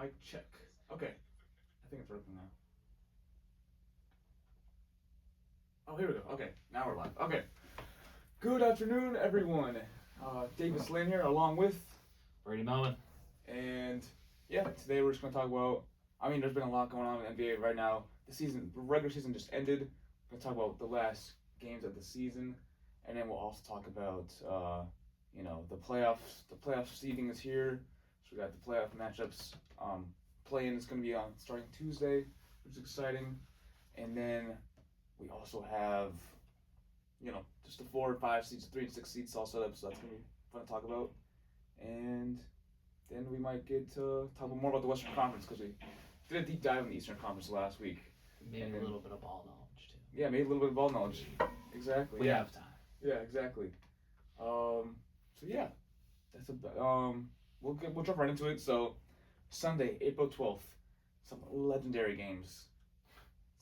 Mic check. Okay. I think it's working now. Oh, here we go. Okay, now we're live. Okay. Good afternoon, everyone. Davis Lynn here, along with Brady Melvin. And yeah, today we're just going to talk about. There's been a lot going on in the NBA right now. The regular season just ended. We're going to talk about the last games of the season, and then we'll also talk about, the playoffs. The playoff seeding is here, so we got the playoff matchups. Play-in is going to be on starting Tuesday, which is exciting, and then we also have, just the 4 and 5 seeds, 3 and 6 seeds all set up, so that's going to be fun to talk about, and then we might get to talk more about the Western Conference because we did a deep dive in the Eastern Conference last week. Maybe a little bit of ball knowledge too. Yeah, maybe a little bit of ball knowledge. Exactly. We have time. Yeah, exactly. So yeah, that's we'll jump right into it. So Sunday, April 12th, some legendary games.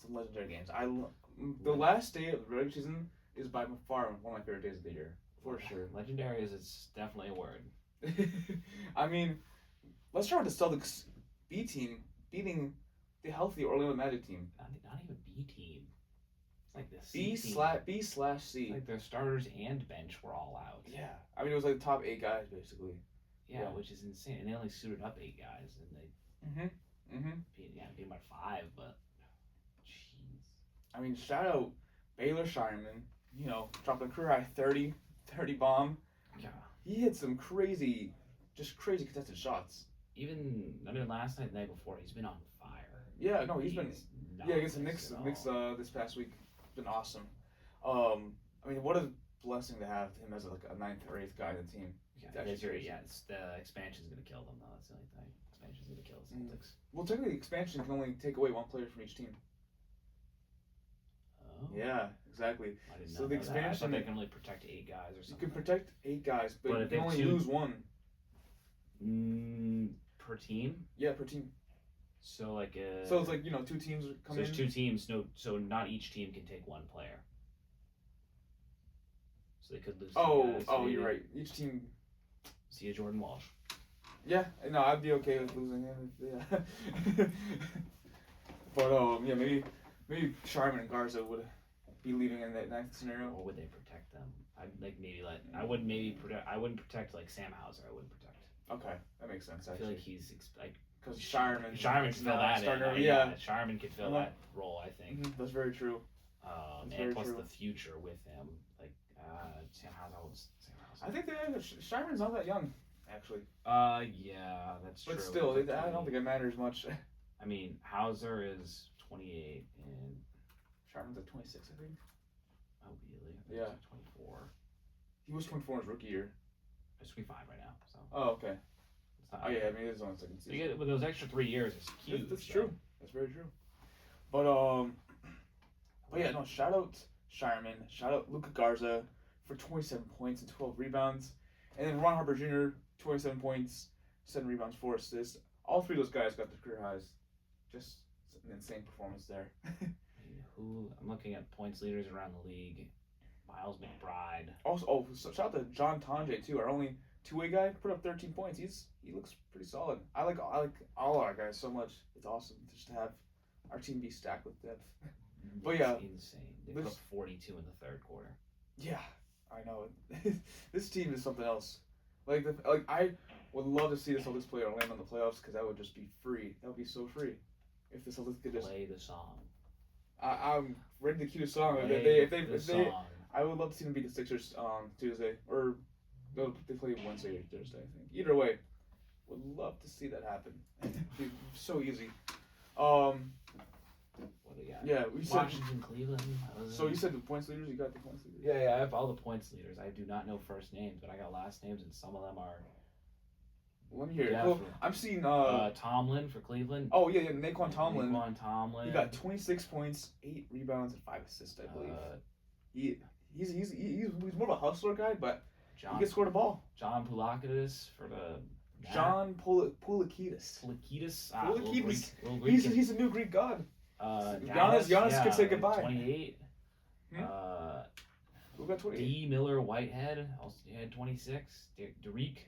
The last day of the regular season is by far one of my favorite days of the year, for sure. Legendary is definitely a word. Let's start with the Celtics B team beating the healthy Orlando Magic team. Not even B team. It's like the C team. B/C. It's like their starters and bench were all out. Yeah, it was like the top 8 guys basically. Yeah, which is insane. And they only suited up 8 guys, and they beat by 5. But jeez. Shout out Baylor Shireman. Dropping a career high 30 bomb. Yeah. He hit some crazy contested shots. Even last night, the night before, he's been on fire. Yeah, no, he's been against the Knicks this past week. It's been awesome. What a blessing to have him as like a 9th or 8th guy on the team. Yeah, the expansion's gonna kill them though. That's the only thing. Expansion's gonna kill the Celtics. Well, technically, expansion can only take away 1 player from each team. Oh. Yeah, exactly. I didn't so know the that. expansion, I thought they can only protect 8 guys or something. You can protect 8 guys, but you if can only lose 1. Per team? Yeah, per team. So So it's like 2 teams come in. So there's 2 teams. No, so not each team can take 1 player. So they could lose. You're right. Each team. See a Jordan Walsh. Yeah, no, I'd be okay with losing him. Yeah. But maybe Sharman and Garza would be leaving in that 9th scenario. Or would they protect them? I wouldn't protect like Sam Hauser. I wouldn't protect. Okay, that makes sense. I feel like he's because Shireman could fill that in. Yeah, Shireman could fill that role. I think that's very true. And plus the future with him, Sam Hauser. I think Shireman's not that young, actually. Yeah, that's true. But still, I don't think it matters much. Hauser is 28 and Shireman's like 26, I think. Oh, really? Yeah. 24. He was 24 in his rookie year. He's 25 right now. So. Oh, okay. It's it is on second season. With those extra 3 years, it's huge. That's true. That's very true. But yeah, no. Shout out Shireman. Shout out Luka Garza for 27 points and 12 rebounds, and then Ron Harper Jr. 27 points, 7 rebounds, 4 assists. All 3 of those guys got their career highs. Just an insane performance there. I'm looking at points leaders around the league. Miles McBride. Also, so shout out to John Tonje too. Our only 2-way guy put up 13 points. He looks pretty solid. I like all our guys so much. It's awesome just to have our team be stacked with depth. But yeah, insane. They put up 42 in the 3rd quarter. Yeah, I know it. This team is something else. I would love to see the Celtics play Orlando in the playoffs because that would just be free. That would be so free. If the Celtics could just play the song. I'm ready to cue the song. If they, I would love to see them beat the Sixers Tuesday, or no, they play Wednesday or Thursday. I think. Either way, would love to see that happen. It'd be so easy. What do you got? Yeah, Washington, Cleveland. So you said the points leaders. You got the points leaders. Yeah, I have all the points leaders. I do not know first names, but I got last names, and some of them are. Let me hear. Yeah, well, I'm seeing Tomlin for Cleveland. Oh yeah, Naquan Tomlin. He He got 26 points, 8 rebounds, and 5 assists, I believe. He's more of a hustler guy, but he can score the ball. John Poulakidis for the. John Poulakidis. Poulakidis. He's a new Greek god. Giannis could say goodbye. 28. Who got 28? D. Miller Whitehead also had 26. Derek.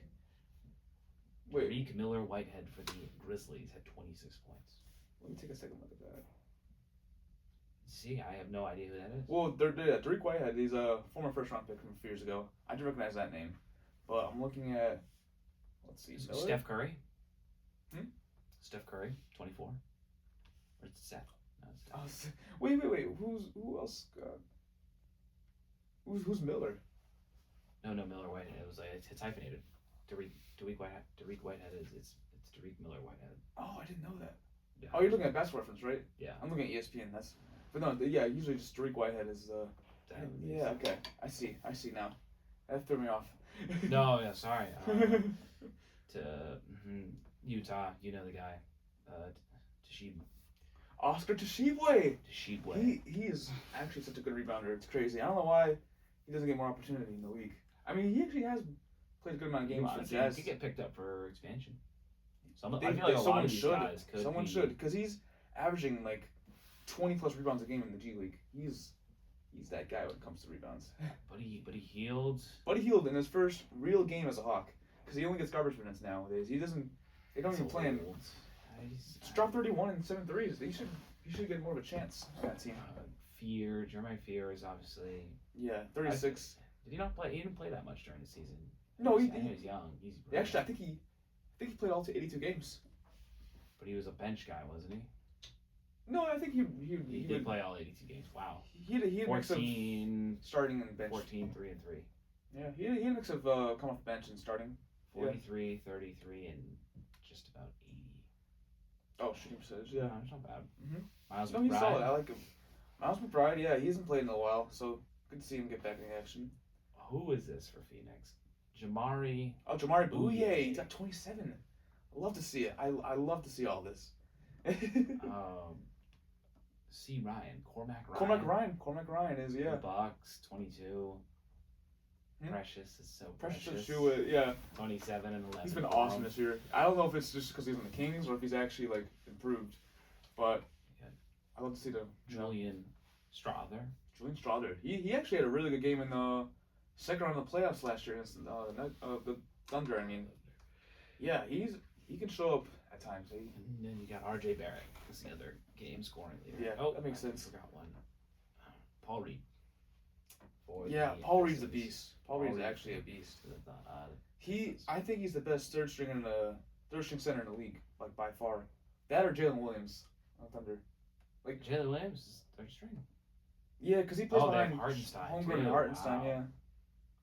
Wait. Tariq Miller Whitehead for the Grizzlies had 26 points. Let me take a second look at that. See, I have no idea who that is. Well, Tariq Whitehead, he's a former first-round pick from a few years ago. I do recognize that name. But I'm looking at, let's see, Miller? Steph Curry. Hmm? Steph Curry, 24. Or it's Seth. No, it's Steph. Wait. Who else got? Who's Miller? No, Miller Whitehead. It was like it's hyphenated. Tariq Whitehead is it's Tariq Miller Whitehead. Oh, I didn't know that. Yeah. Oh, you're looking at Basketball Reference, right? Yeah. I'm looking at ESPN. But no, yeah, usually just Tariq Whitehead is. Yeah, okay. I see now. That threw me off. No, yeah, sorry. Utah, you know the guy, Tashib. Oscar Tshiebwe. Tashibwe. He is actually such a good rebounder. It's crazy. I don't know why he doesn't get more opportunity in the league. I mean, he actually has played a good amount of games for Jazz. He could get picked up for expansion. I feel like a lot someone of these should. guys could. Someone should, because he's averaging like 20 plus rebounds a game in the G League. He's that guy when it comes to rebounds. But he healed. But he healed in his first real game as a Hawk, because he only gets garbage minutes nowadays. He doesn't. They don't even play him. Just drop 31 and 7 threes. He should get more of a chance on that team. Jeremiah Fear is obviously. Yeah, 36. Did he not play? He didn't play that much during the season. No, he was young. Actually, I think he played all to 82 games. But he was a bench guy, wasn't he? No, I think he did play all 82 games. Wow. He had a mix of 14 starting and bench. 14, 3 and 3. Yeah, he had a mix of come off the bench and starting. 43, 33, and just about 80. Oh, shooting percentage, yeah. No, it's not bad. Mm-hmm. Miles No, McBride. he's solid. I like him. Miles McBride, yeah, he hasn't played in a while, so good to see him get back in action. Who is this for Phoenix? Jamari. Oh, Jamari Bouye. He's got 27. I love to see it. I love to see all this. C. Ryan. Cormac Ryan is, yeah. The Bucks, 22. Precious is so precious. Yeah. 27 and 11. He's been awesome this year. I don't know if it's just because he's on the Kings or if he's actually like improved, but I love to see the Julian Strawther. He actually had a really good game in the second round of the playoffs last year against the Thunder. I mean, yeah, he can show up at times. And then you got R.J. Barrett as the other game scoring leader. Yeah, that makes sense. I forgot one. Paul Reed. Paul Reed's a beast. Paul Reed's actually a beast. I think he's the best third string center in the league, like by far. That or Jalen Williams on Thunder. Like Jalen Williams is third string. Yeah, because he plays behind Hartenstein. Holmgren and Hartenstein. Wow. Yeah.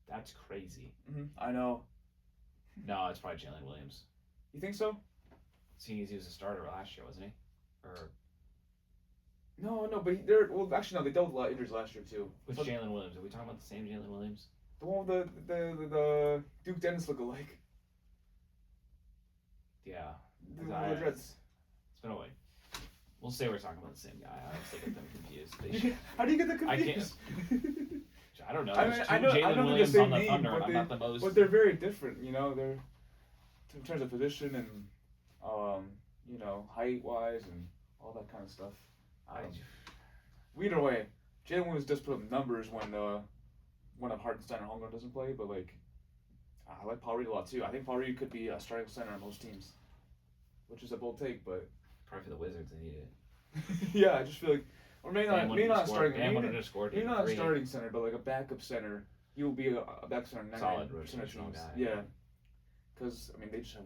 That's crazy. Mm-hmm. I know. No, it's probably Jalen Williams. You think so? Seeing as he was a starter last year, wasn't he? Or no, but they dealt with a lot of injuries last year too. With Jalen Williams, are we talking about the same Jalen Williams? The one with the Duke Dennis look-alike. Yeah. The Dreads. It's been a way. We'll say we're talking about the same guy. I still get them confused. How do you get them confused? I don't know. I know they're the same name, Thunder, I'm not the most. But they're very different. You know, they're in terms of position and height-wise and all that kind of stuff. Either way, Jalen Williams does put up numbers when one of Hartenstein or Holmgren doesn't play, but I like Paul Reed a lot too. I think Paul Reed could be a starting center on most teams, which is a bold take, but probably for the Wizards they need it. Yeah, I just feel like, or maybe not starting center, but like a backup center. He will be a backup center. Solid rotational guy. Yeah, because I mean they just have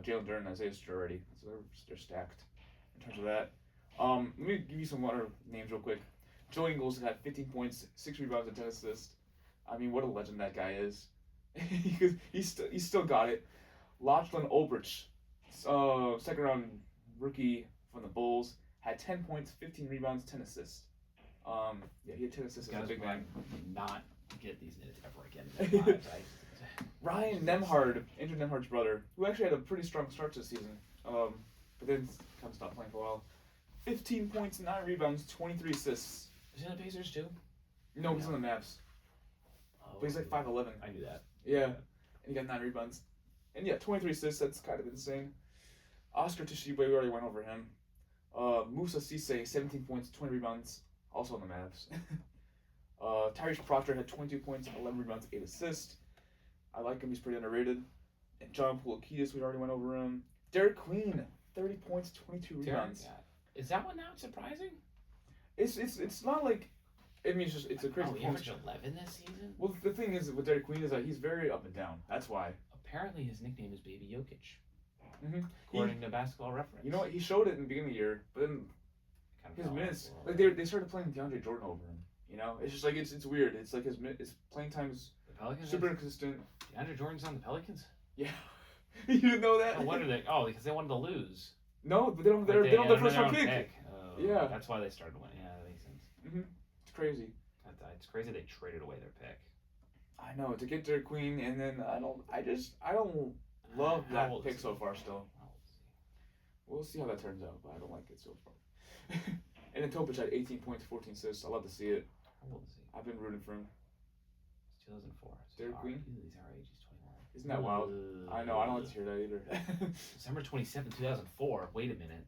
Jalen Duren and Isaiah Stewart already, so they're stacked in terms of that. Let me give you some other names real quick. Joe Ingles had 15 points, 6 rebounds, and 10 assists. I mean, what a legend that guy is. He's still got it. Lachlan Olbrich, second round rookie from the Bulls, had 10 points, 15 rebounds, 10 assists. He had 10 assists as a big man. Not get these minutes ever again. Ryan Nembhard, Andrew Nembhard's brother, who actually had a pretty strong start to the season, but then kind of stopped playing for a while. 15 points, 9 rebounds, 23 assists. Is he on the Pacers too? No, he's on the Mavs. But he's like 5'11". I knew that. Yeah, and he got 9 rebounds. And 23 assists, that's kind of insane. Oscar Tshiebwe, we already went over him. Musa Cisse, 17 points, 20 rebounds, also on the Mavs. Tyrese Proctor had 22 points, 11 rebounds, 8 assists. I like him, he's pretty underrated. And John Poulikitis, we already went over him. Derek Queen, 30 points, 22 rebounds. Is that one not surprising? It's not like. I mean, it's a crazy. Oh, he averaged 11 this season. Well, the thing is with Derek Queen is that he's very up and down. That's why. Apparently, his nickname is Baby Jokic. According to Basketball Reference. You know what? He showed it in the beginning of the year, but then his minutes, like they started playing DeAndre Jordan over him. You know, it's just like it's weird. It's like his playing time is super inconsistent. DeAndre Jordan's on the Pelicans. Yeah, you didn't know that? No wonder they. Oh, because they wanted to lose. No, but they don't have the first round pick. Yeah, that's why they started winning. Yeah, that makes sense. It's crazy. It's crazy they traded away their pick. I know, to get Derek Queen, and then I don't love that pick so far. Still, we'll see how that turns out, but I don't like it so far. And then Topic had 18 points, 14 assists. I love to see it. How old is he? I've been rooting for him. It's 2004. Derek Queen? He's our age. He's 21. Isn't that wild? I know. I don't like to hear that either. December 27, 2004. Wait a minute.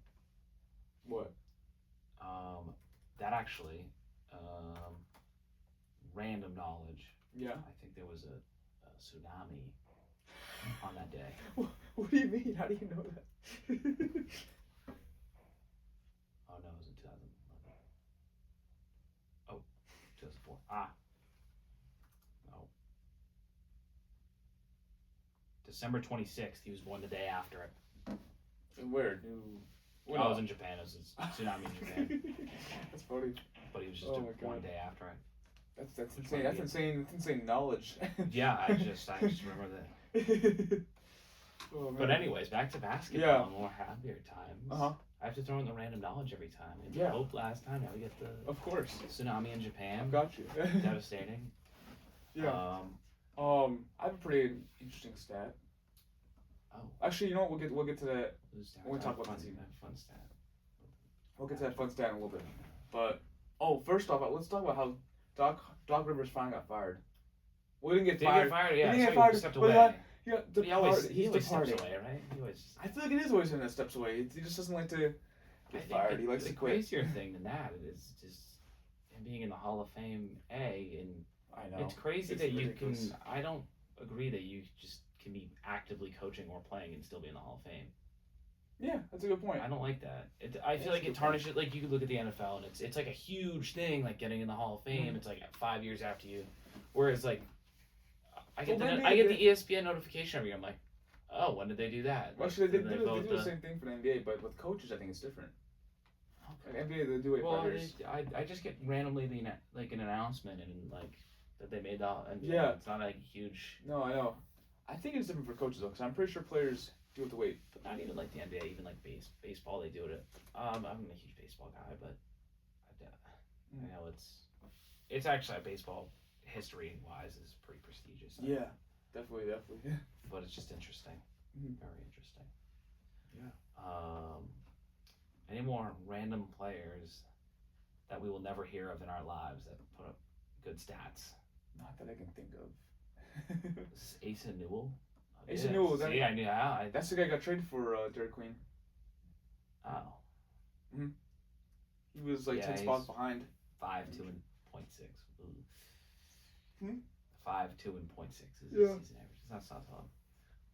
What? That actually, random knowledge. Yeah. I think there was a tsunami on that day. What do you mean? How do you know that? Oh no, it was in 2011. Oh, 2004. Ah. No. December 26th. He was born the day after it. And where? I was in Japan. It was a tsunami in Japan. That's funny. But he was just one day after it. That's insane. That's insane. That's insane knowledge. Yeah, I just remember that. Oh, but anyways, back to basketball and more happier times. I have to throw in the random knowledge every time. And hope last time now we get the tsunami in Japan. I've got you. Devastating. Yeah. I have a pretty interesting stat. Oh. Actually, you know what? We'll get to that when we talk about the team. Fun stat. We'll get to that fun stat in a little bit. But first off, let's talk about how Doc Rivers finally got fired. Well, he didn't get fired. Yeah, he didn't get fired. Stepped away. He always departing. steps away, right? I feel like it is always him that steps away. He just doesn't like to get fired. He likes to quit. The crazier thing than that is just him being in the Hall of Fame. And I know it's crazy that ridiculous. you can. I don't agree that you just can be actively coaching or playing and still be in the Hall of Fame. Yeah, that's a good point. I don't like that. I feel like it tarnishes. Like you could look at the NFL and it's like a huge thing, like getting in the Hall of Fame. It's like 5 years after you, whereas like I get the ESPN notification every year. I'm like, oh, when did they do that? Well, actually, they do the same thing for the NBA, but with coaches, I think it's different. Okay. Like NBA, they do it 5 years. I just get randomly an announcement and like that they made the NBA. Yeah. It's not like huge. No, I know. I think it's different for coaches though, because I'm pretty sure players do have to wait. But not even like the NBA, even like baseball, they do it. I'm a huge baseball guy, but I know it's actually baseball history wise is pretty prestigious. Yeah, definitely. But it's just interesting, very interesting. Yeah. Any more random players that we will never hear of in our lives that put up good stats? Not that I can think of. Asa Newell. Asa Newell. See, I knew. That's the guy who got traded for Derek Queen. Oh. He was like 10 spots behind. 5-2 and 0.6. 5-2 and 0.6 is his season average. That's not tough.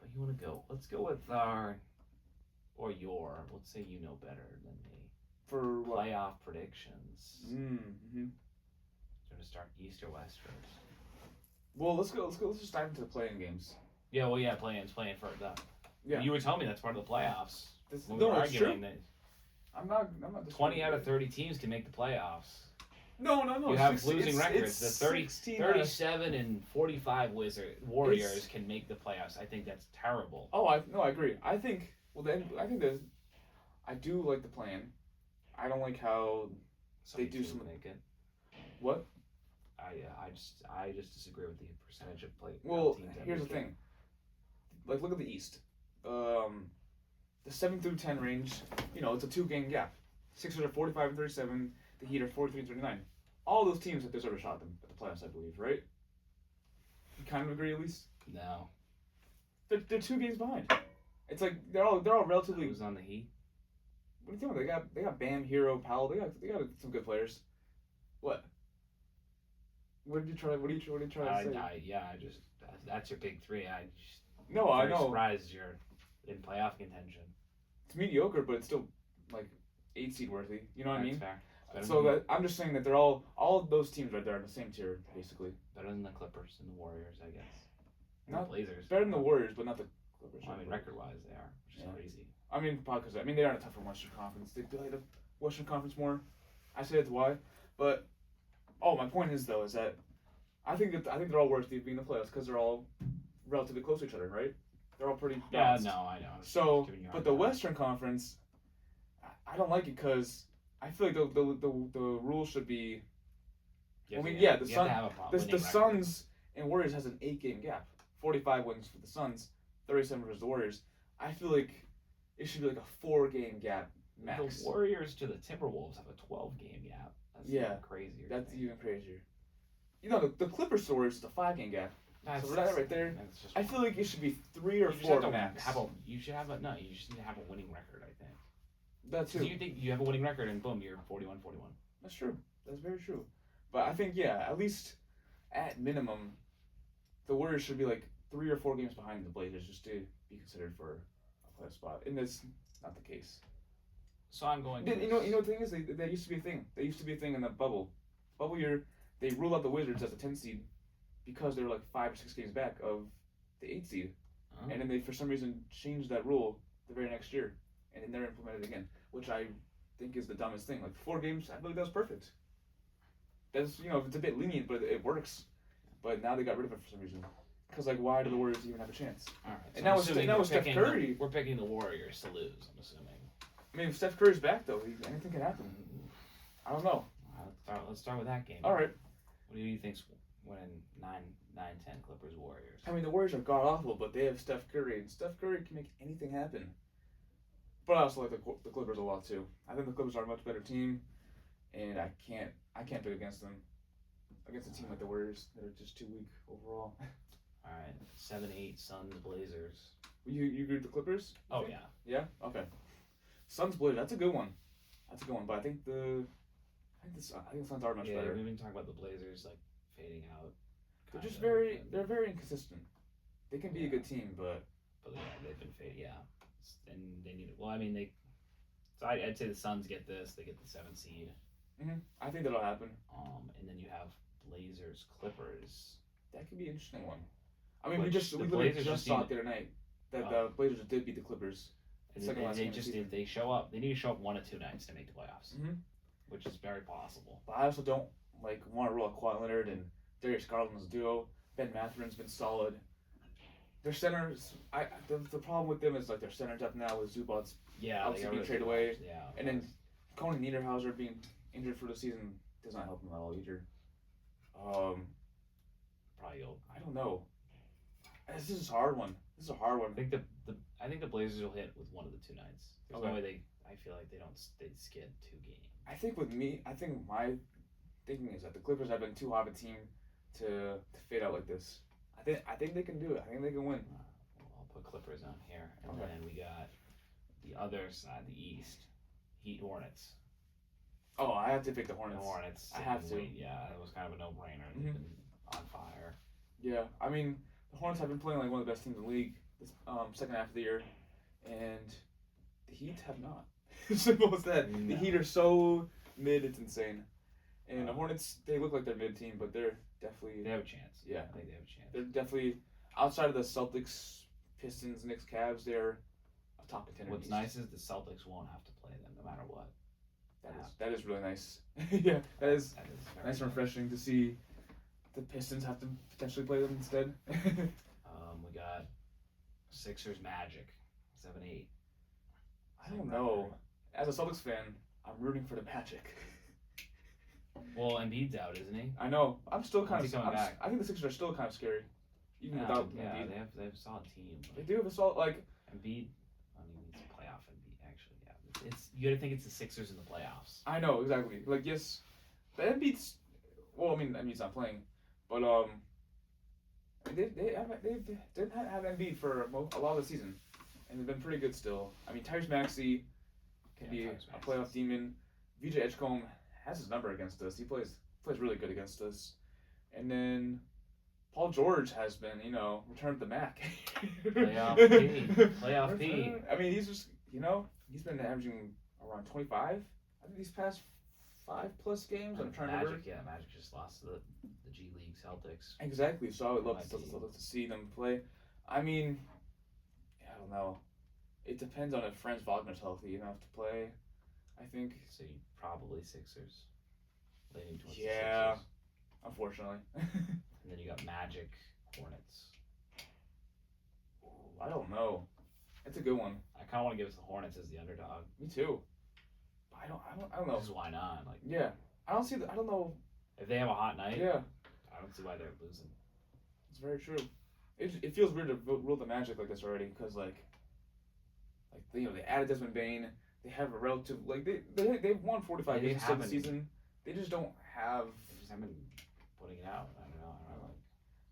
But you want to go? Let's go with let's say you know better than me. For what? Playoff predictions. Mm-hmm. Do you want to start East or West first? Well, let's go. Let's just dive into the playing games. Yeah, playing for that. Yeah. You were telling me that's part of the playoffs. It's true. I'm not 20 out of 30 teams can make the playoffs. No. You have losing records. The 37 and 45 Warriors can make the playoffs. I think that's terrible. Oh, I agree. I think I do like the plan. I don't like how they do something. Make it. What? I just disagree with the percentage of play. Well, here's the thing. Like, look at the East. The 7 through 10 range. It's a 2-game gap. Sixers are 45 and 37. The Heat are 43 and 39. All those teams have deserve a shot at the playoffs, I believe, right? You kind of agree, at least. No. They're 2 games behind. It's like they're all relatively. Who's on the Heat? What are you talking about? They got Bam, Hero, Powell. They got some good players. What? What are you trying to say? That's your big three. No, I know. Surprised you're in playoff contention. It's mediocre, but it's still like 8 seed worthy. You know what I mean? Fair. So that I'm just saying that they're all of those teams right there in the same tier, basically. Better than the Clippers and the Warriors, I guess. And Not the Blazers. Better than the Warriors, but not the Clippers. Well, I mean, record-wise, they are, which is crazy. I mean, probably because they are in a tougher Western Conference. They play the Western Conference more. I say that's why. But my point is though is that I think they're all worthy of being in the playoffs because they're all relatively close to each other, right? They're all pretty balanced. Yeah, no, I know. So, but the Western Conference, I don't like it because I feel like the rule should be. The Suns and Warriors has an 8-game gap. 45 wins for the Suns, 37 versus the Warriors. I feel like it should be like a 4-game gap max. The Warriors to the Timberwolves have a 12-game gap. That's even crazier. That's even crazier. You know, the Clippers to Warriors is a 5-game gap. So right there, I feel like it should be 3 or 4 max. You should have you just need to have a winning record, I think. That too. So you think you have a winning record and boom, you're 41-41. That's true. That's very true. But I think, at least at minimum, the Warriors should be like 3 or 4 games behind the Blazers just to be considered for a playoff spot. And that's not the case. So I'm going. You know the thing is, that used to be a thing. They used to be a thing in the bubble year. They ruled out the Wizards as a 10 seed because they were like 5 or 6 games back of the 8 seed, and then they for some reason changed that rule the very next year, and they never implemented it again, which I think is the dumbest thing. Like 4 games, I believe that was perfect. That's it's a bit lenient, but it works. But now they got rid of it for some reason. Because why do the Warriors even have a chance? All right. So and now with Steph Curry, we're picking the Warriors to lose. I'm assuming. I mean, if Steph Curry's back though, anything can happen. I don't know. Let's start with that game. All right. What do you think's winning 9-10 Clippers Warriors? I mean, the Warriors are god awful, but they have Steph Curry, and Steph Curry can make anything happen. But I also like the Clippers a lot too. I think the Clippers are a much better team, and I can't pick against them. Against a team like the Warriors that are just too weak overall. All right, 7-8 Suns Blazers. You agree with the Clippers? Oh yeah. Yeah. Okay. Suns Blazers. That's a good one. But I think the Suns are much better. We've been talking about the Blazers fading out. They're very inconsistent. They can be a good team, but they've been fading. Yeah, and they need it. Well, I mean So I'd say the Suns get this. They get the 7th seed. Mm-hmm. I think that'll happen. And then you have Blazers Clippers. That could be an interesting one. I mean, we literally just saw it the other night that the Blazers did beat the Clippers. They show up. They need to show up 1 or 2 nights to make the playoffs, which is very possible. But I also don't want to rule out Kawhi Leonard and Darius Garland's duo. Ben Matherin's been solid. Their centers, the problem with them is their center depth now with Zubac's obviously being traded away, and then Coney Niederhauser being injured for the season does not help them at all either. I don't know. This is a hard one. I think the Blazers will hit with 1 of the 2 nights. There's no way I feel like they'd skid 2 games. I think my thinking is that the Clippers have been too hot of a team to fade out like this. I think they can do it. I think they can win. I'll put Clippers on here, and then we got the other side, the East, Heat Hornets. Oh, I have to pick the Hornets. I have to. Yeah, it was kind of a no-brainer. They've been on fire. Yeah, I mean, the Hornets have been playing like one of the best teams in the league this second half of the year, and the Heat have not. Simple as that. No. The Heat are so mid, it's insane. And the Hornets, they look like they're mid-team, but they're definitely... They have a chance. Yeah. I think they have a chance. They're definitely, outside of the Celtics, Pistons, Knicks, Cavs, they're a top contender. What's nice is the Celtics won't have to play them no matter what. That is really nice. Yeah, that is nice and refreshing to see the Pistons have to potentially play them instead. We got Sixers Magic, 7-8. I don't know. As a Celtics fan, I'm rooting for the Magic. Well, Embiid's out, isn't he? I know. I'm still kind of. Coming back? I think the Sixers are still kind of scary, even without Embiid. They have a solid team. They do have a solid Embiid. I mean, it's a playoff Embiid. Actually, yeah. You got to think it's the Sixers in the playoffs. I know exactly. Yes, the Embiid's. Well, I mean, Embiid's not playing, but they didn't have Embiid for a lot of the season, and they've been pretty good still. I mean, Tyrese Maxey can be a playoff demon. VJ Edgecombe has his number against us. He plays really good against us. And then Paul George has been, returned the Mac. Playoff P. Playoff P. I mean, he's just, he's been averaging around 25. I think these past 5+ games. I'm trying to remember. Magic just lost to the G League Celtics. Exactly. So I would love to see them play. I mean, I don't know. It depends on if Franz Wagner's healthy enough to play. I think. So you probably Sixers. Leaning towards the Yeah. Sixers. Unfortunately. And then you got Magic, Hornets. I don't know. It's a good one. I kind of want to give us the Hornets as the underdog. Me too. But I don't know. Because why not? Like, yeah. I don't see I don't know. if they have a hot night, Yeah. I don't see why they're losing. It's very true. It feels weird to rule the Magic like this already because they added Desmond Bain. They have a relative they've won 45 games this season. They just don't have. They just haven't been putting it out. I don't know.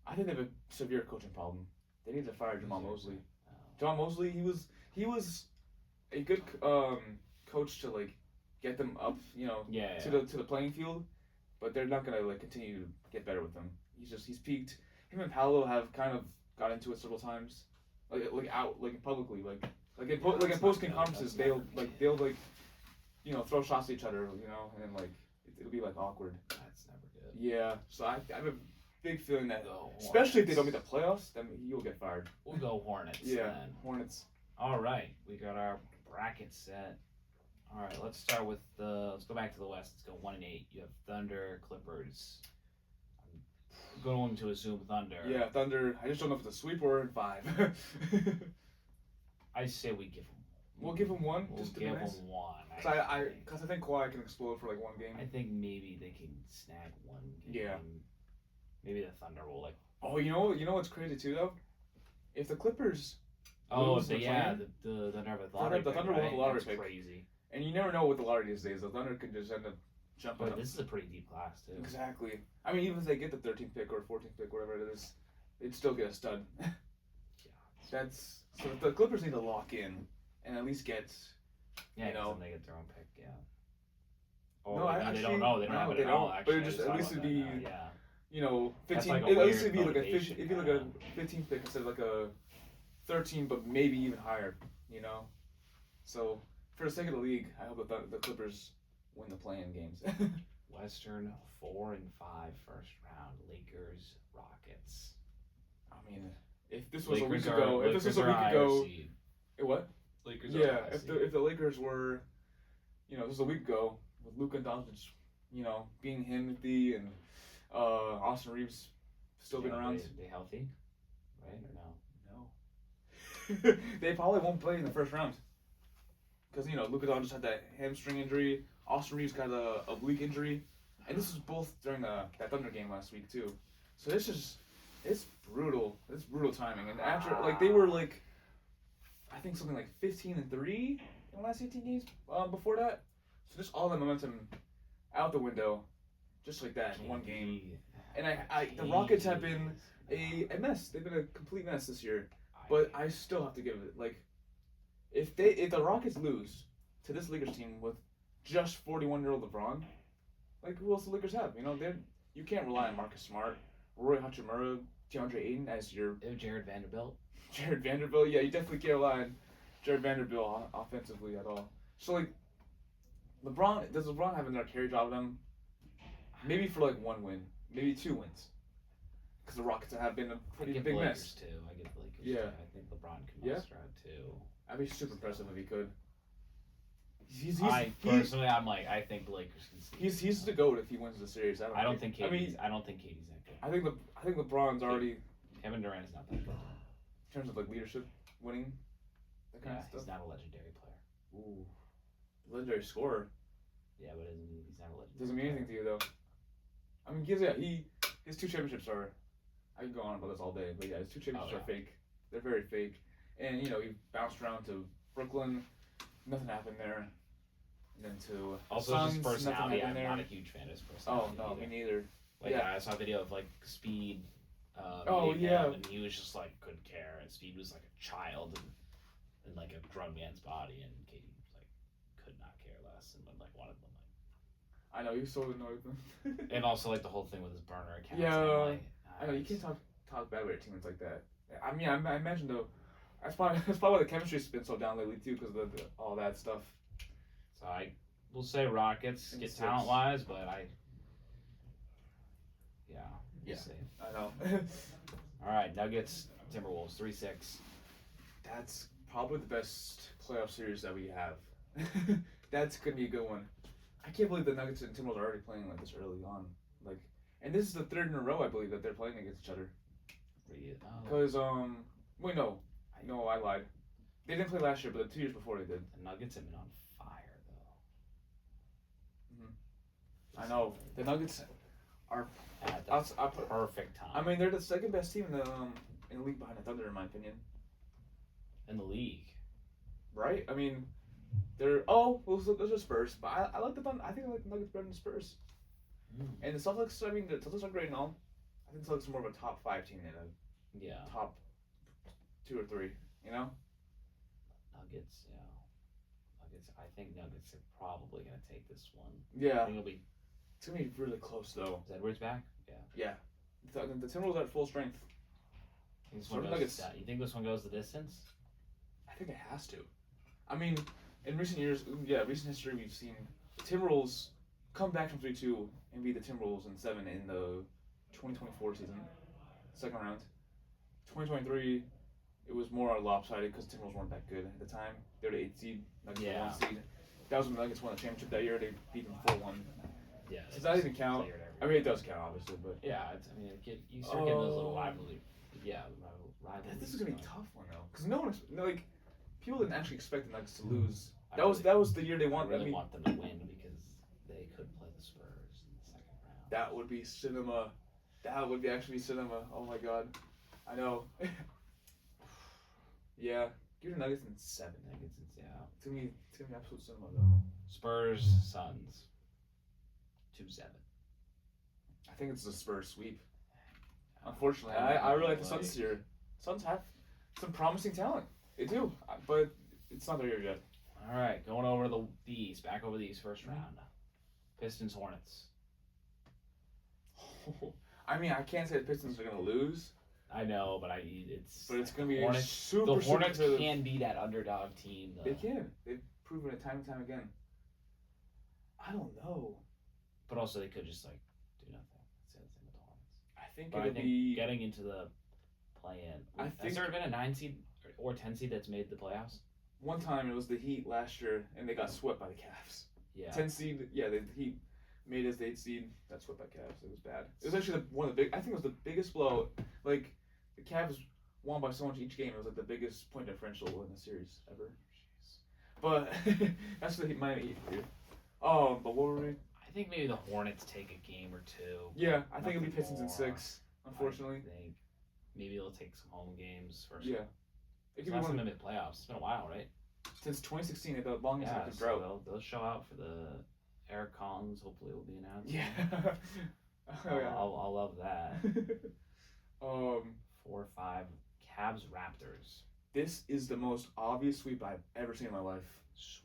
I think they have a severe coaching problem. They need to fire Jamal Mosley. Oh. Jamal Mosley, he was a good coach to get them up, to the playing field, but they're not gonna continue to get better with him. He's peaked. Him and Paolo have kind of got into it several times, publicly, in post game conferences they'll throw shots at each other, and it'll be awkward. That's never good. Yeah, so I have a big feeling that, especially if they don't make the playoffs, then you'll get fired. We'll go Hornets. Yeah, then. Hornets. All right, we got our bracket set. All right, let's go back to the West. Let's go 1-8. You have Thunder, Clippers. I'm going to assume Thunder. Yeah, Thunder. I just don't know if it's a sweep or in 5. I say we give them. We'll give them one. We'll just to give be them nice. one. Because I think Kawhi can explode for one game. I think maybe they can snag one game. Yeah. Maybe the Thunder will Oh, you know what's crazy too though? If the Clippers. The Thunder have a lottery pick. The Thunder will have a lottery That's pick. crazy. And you never know what the lottery these days. The Thunder can just end up jumping. But this is a pretty deep class too. Exactly. I mean, even if they get the 13th pick or 14th pick, whatever it is, they'd still get a stud. Yeah. So the Clippers need to lock in and at least get. Yeah, then they get their own pick. Yeah. Or No, they don't know. They don't have it at all. Actually, but at least it'd be. Yeah. 15. At least it'd be it'd be a 15th pick instead of a 13, but maybe even higher. So for the sake of the league, I hope the Clippers win the play-in games. Western 4-5 first round. Lakers, Rockets. I mean, if this was Lakers a week ago, what? Lakers. Yeah, if the Lakers were, this was a week ago with Luka Doncic, being healthy and Austin Reeves still being around. They healthy, right or no? No. They probably won't play in the first round. Because, Luka Doncic had that hamstring injury. Austin Reeves got a oblique injury. And this was both during that Thunder game last week, too. So it's brutal. It's brutal timing. And after, they were, I think something like 15-3 in the last 18 games before that. So just all the momentum out the window, just like that in one game. And the Rockets have been a mess. They've been a complete mess this year. But I still have to give it, if the Rockets lose to this Lakers team with just 41-year-old LeBron, who else the Lakers have? You can't rely on Marcus Smart, Roy Hachimura, DeAndre Ayton as your... Jared Vanderbilt. Jared Vanderbilt, yeah, you definitely can't rely on Jared Vanderbilt offensively at all. So, does LeBron have another carry job with him? Maybe for, 1 win. Maybe 2 wins. Because the Rockets have been a pretty big mess. Too. I get the Lakers yeah. too. I think LeBron can muster out too. That'd be super impressive if he could. I think the Lakers can see. He's the GOAT if he wins the series. I don't think KD's that good. I think LeBron's already. Kevin Durant's not that good. In terms of leadership, winning, that kind of stuff. He's not a legendary player. Ooh, legendary scorer. Yeah, but he's not a legendary. Doesn't mean anything to you though. I mean, his 2 championships are. I can go on about this all day, but yeah, his 2 championships are fake. They're very fake, and he bounced around to Brooklyn, nothing happened there, and then to also Suns, his personality. I'm there. not a huge fan of his personality. Oh no, me neither. I saw a video of Speed. And he was just couldn't care, and Speed was like a child in a grown man's body, and Katie could not care less, and wanted them I know, he was so annoyed with them. And also the whole thing with his burner account. Yeah, I know you can't talk. talk bad about your teammates like that. I mean, I imagine though, that's probably why the chemistry's been so down lately too, because of all that stuff. So I will say Rockets get talent wise, but we'll see. I know. All right, Nuggets, Timberwolves, 3-6. That's probably the best playoff series that we have. That's gonna be a good one. I can't believe the Nuggets and Timberwolves are already playing like this early on. Like, and this is the third in a row I believe that they're playing against each other. Because wait no, I lied. They didn't play last year, but the 2 years before they did. The Nuggets have been on fire though. I know the Nuggets are at the perfect time. I mean, they're the second best team in the league behind the Thunder, in my opinion. In the league, right? I mean, they're those are Spurs, but I like the Thunder. I think I like the Nuggets better than the Spurs. And the Celtics, I mean, the Celtics are great and all. I think the Celtics are more of a top 5 team than a top 2 or 3. You know. Nuggets. I think Nuggets are probably gonna take this one. Yeah. I think it's gonna be really close though. Is Edwards back? Yeah. The Timberwolves are at full strength. You think this one goes the distance? I think it has to. I mean, in recent history, we've seen the Timberwolves come back from 3-2 and beat the Timberwolves in 7 in the 2024 season, second round. 2023, it was more lopsided because the Timberwolves weren't that good at the time. They were the 8th seed, Nuggets were 1 seed. That was when the Nuggets won the championship that year. They beat them 4-1. Yeah. Does that even count? I mean, it does count, obviously, but yeah. You start getting those little rivalry. Yeah, rivalry. This is gonna be a tough one though, because no one people didn't actually expect the Nuggets to lose. That was the year they won. I really want them to win because they could play the Spurs in the second round. That would be cinema. That would be actually cinema. Oh my god, I know. Yeah, give the Nuggets in 7. To me, absolute cinema though. Spurs, Suns, 2-7. I think it's a Spurs sweep. Unfortunately, I really like the Suns here. Suns have some promising talent. They do, but it's not there yet. All right, going over the East, back over the East, first round. Pistons, Hornets. I mean, I can't say the Pistons are gonna lose. I know, but it's gonna be Hornets, super. The Hornets can be that underdog team. Though. They can. They've proven it time and time again. I don't know. But also, they could just do nothing. That's the other thing with the Hornets. I think it'll be getting into the play-in. Has there been a 9 seed or 10 seed that's made the playoffs? One time it was the Heat last year, and they got swept by the Cavs. Yeah. 10 seed, the Heat made as the 8 seed. Got swept by Cavs. It was bad. It was actually one of the big. I think it was the biggest blow. Like the Cavs won by so much each game. It was like the biggest point differential in the series ever. Jeez. But that's the Miami Heat for you. But what were we? I think maybe the Hornets take a game or 2. Yeah, I think it'll be Pistons in 6. Unfortunately. I think maybe they'll take some home games first. Yeah. It could be one of the playoffs. It's been a while, right? Since 2016, the longest active drought. So they'll show out for the Eric Collins. Hopefully, will be announced. Yeah. I'll love that. 4-5 Cavs Raptors. This is the most obvious sweep I've ever seen in my life.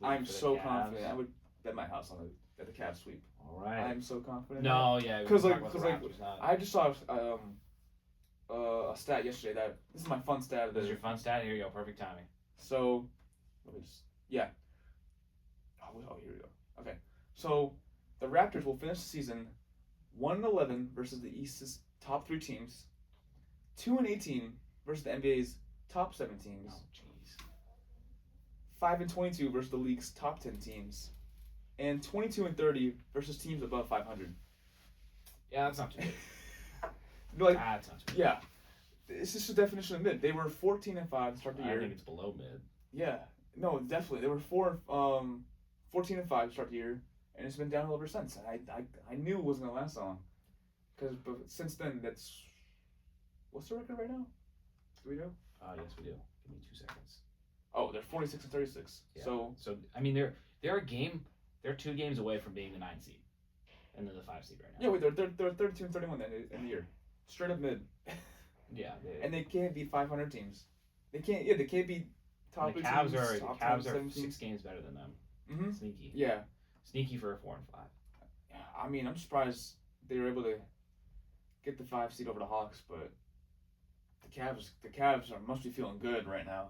I'm so confident. I would bet my house on that the Cavs sweep. All right. I'm so confident. Because I just saw a stat yesterday that this is my fun stat. This is your fun stat. Here you go. Perfect timing. So, let me just here we go. Okay, so the Raptors will finish the season 1-11 versus the East's top 3 teams, 2-18 versus the NBA's top 7 teams. Oh, jeez. 5-22 versus the league's top 10 teams, and 22-30 versus teams above 500. Yeah, that's not too good. That's not too good. Yeah, it's just a definition of mid. They were 14-5 to start the year. I think it's below mid. Yeah, no, definitely. They were 14-5 to start the year, and it's been downhill ever since. And I knew it wasn't gonna last long, but since then, what's the record right now? Do we know? Yes, we do. Give me 2 seconds. Oh, they're 46-36. Yeah. So I mean, they're 2 games away from being the 9 seed, and then the 5 seed right now. Yeah, wait, they're 32-31 in the year, straight up mid. Yeah, and they can't beat 500 teams. They can't. Yeah, they can't beat top 8 teams. The Cavs are 6 games better than them. Mm-hmm. Sneaky. Yeah. Sneaky for a 4-5. I mean, I'm surprised they were able to get the 5 seed over the Hawks, but the Cavs must be feeling good right now.